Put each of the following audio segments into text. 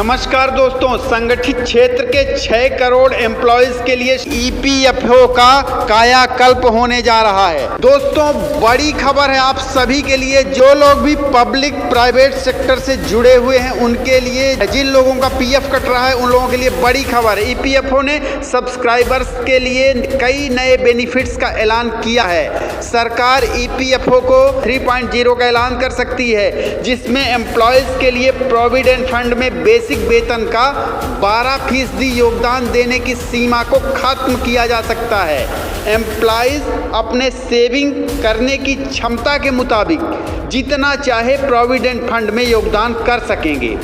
नमस्कार दोस्तों, संगठित क्षेत्र के 6 करोड़ एम्प्लॉयज के लिए ईपीएफओ का कायाकल्प होने जा रहा है। दोस्तों, बड़ी खबर है आप सभी के लिए। जो लोग भी पब्लिक प्राइवेट सेक्टर से जुड़े हुए हैं उनके लिए, जिन लोगों का पीएफ कट रहा है उन लोगों के लिए बड़ी खबर है। ईपीएफओ ने सब्सक्राइबर्स के लिए कई नए बेनिफिट्स का ऐलान किया है। सरकार ईपीएफओ को 3.0 का ऐलान कर सकती है, जिसमें एम्प्लॉयज के लिए प्रोविडेंट फंड में बेसिक वेतन का 12% योगदान देने की सीमा को खत्म किया जा सकता है। एम्प्लॉयज अपने सेविंग करने की क्षमता के मुताबिक जितना चाहे प्रोविडेंट फंड में योगदान कर सकेंगे।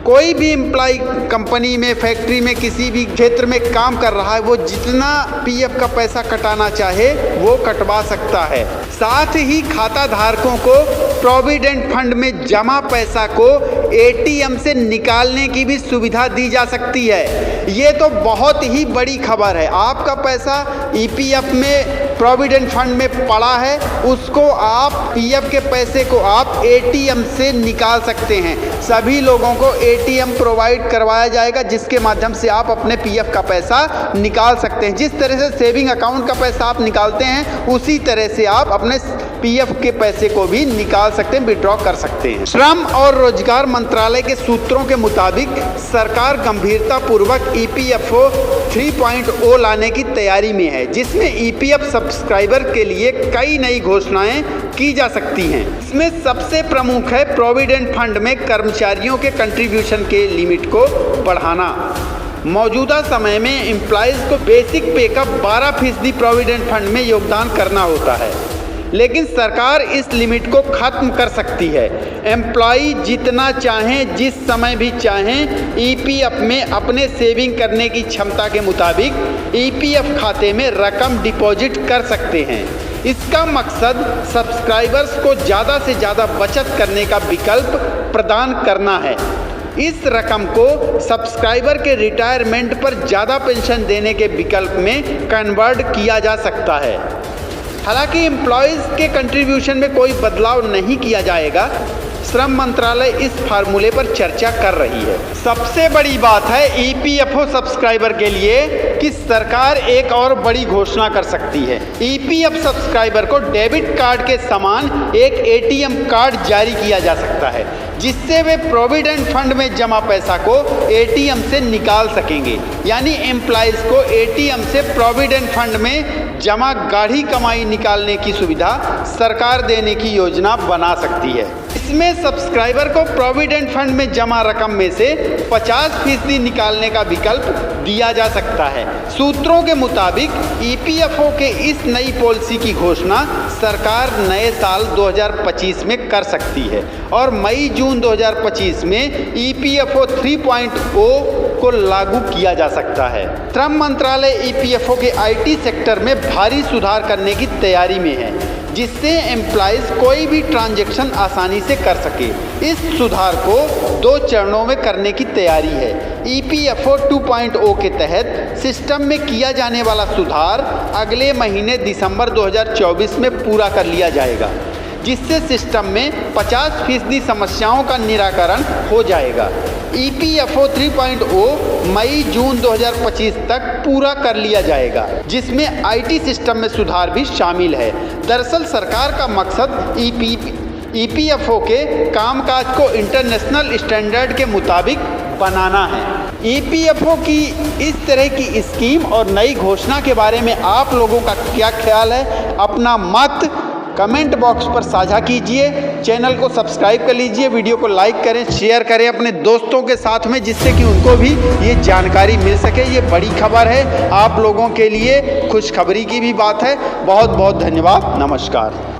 कोई भी एम्प्लॉय कंपनी में, फैक्ट्री में, किसी भी क्षेत्र में काम कर रहा है, वो जितना पीएफ का पैसा कटाना चाहे वो कटवा सकता है। साथ ही खाता धारकों को प्रोविडेंट फंड में जमा पैसा को एटीएम से निकालने की भी सुविधा दी जा सकती है। ये तो बहुत ही बड़ी खबर है। आपका पैसा ईपीएफ में प्रोविडेंट फंड में पड़ा है, उसको आप पीएफ के पैसे को आप एटीएम से निकाल सकते हैं। सभी लोगों को एटीएम प्रोवाइड करवाया जाएगा, जिसके माध्यम से आप अपने पीएफ का पैसा निकाल सकते हैं। जिस तरह से सेविंग अकाउंट का पैसा आप निकालते हैं, उसी तरह से आप अपने पीएफ के पैसे को भी निकाल सकते हैं, विड्रॉ कर सकते हैं। श्रम और रोजगार मंत्रालय के सूत्रों के मुताबिक सरकार गंभीरतापूर्वक ईपीएफओ 3.0 लाने की तैयारी में है, जिसमें ईपीएफ सब्सक्राइबर के लिए कई नई घोषणाएं की जा सकती हैं। इसमें सबसे प्रमुख है प्रोविडेंट फंड में कर्मचारियों के कंट्रीब्यूशन के लिमिट को बढ़ाना। मौजूदा समय में एम्प्लॉयज को बेसिक पे का 12% प्रोविडेंट फंड में योगदान करना होता है, लेकिन सरकार इस लिमिट को खत्म कर सकती है। एम्प्लॉय जितना चाहें, जिस समय भी चाहें, ईपीएफ में अपने सेविंग करने की क्षमता के मुताबिक ईपीएफ खाते में रकम डिपॉजिट कर सकते हैं। इसका मकसद सब्सक्राइबर्स को ज़्यादा से ज़्यादा बचत करने का विकल्प प्रदान करना है। इस रकम को सब्सक्राइबर के रिटायरमेंट पर ज़्यादा पेंशन देने के विकल्प में कन्वर्ट किया जा सकता है। हालांकि एम्प्लॉयज़ के कंट्रीब्यूशन में कोई बदलाव नहीं किया जाएगा। श्रम मंत्रालय इस फार्मूले पर चर्चा कर रही है। सबसे बड़ी बात है ईपीएफओ सब्सक्राइबर के लिए कि सरकार एक और बड़ी घोषणा कर सकती है। ईपीएफ सब्सक्राइबर को डेबिट कार्ड के समान एक एटीएम कार्ड जारी किया जा सकता है, जिससे वे प्रोविडेंट फंड में जमा पैसा को एटीएम से निकाल सकेंगे। यानी एम्प्लॉयज को एटीएम से प्रोविडेंट फंड में जमा गाढ़ी कमाई निकालने की सुविधा सरकार देने की योजना बना सकती है। इसमें सब्सक्राइबर को प्रोविडेंट फंड में जमा रकम में से 50% निकालने का विकल्प दिया जा सकता है। सूत्रों के मुताबिक ईपीएफओ के इस नई पॉलिसी की घोषणा सरकार नए साल 2025 में कर सकती है और मई-जून 2025 में ईपीएफओ 3.0 को लागू किया जा सकता है। श्रम मंत्रालय ईपीएफओ के आईटी सेक्टर में भारी सुधार करने की तैयारी में है, जिससे एम्प्लॉयज कोई भी ट्रांजैक्शन आसानी से कर सके। इस सुधार को 2 चरणों में करने की तैयारी है। ईपीएफओ 2.0 के तहत सिस्टम में किया जाने वाला सुधार अगले महीने दिसंबर 2024 में पूरा कर लिया जाएगा, जिससे सिस्टम में 50% समस्याओं का निराकरण हो जाएगा। ईपीएफओ 3.0 मई-जून 2025 तक पूरा कर लिया जाएगा, जिसमें आईटी सिस्टम में सुधार भी शामिल है। दरअसल सरकार का मकसद ईपीएफओ के कामकाज को इंटरनेशनल स्टैंडर्ड के मुताबिक बनाना है। ईपीएफओ की इस तरह की स्कीम और नई घोषणा के बारे में आप लोगों का क्या ख्याल है? अपना मत कमेंट बॉक्स पर साझा कीजिए। चैनल को सब्सक्राइब कर लीजिए, वीडियो को लाइक करें, शेयर करें अपने दोस्तों के साथ में, जिससे कि उनको भी ये जानकारी मिल सके। ये बड़ी खबर है, आप लोगों के लिए खुशखबरी की भी बात है। बहुत बहुत धन्यवाद। नमस्कार।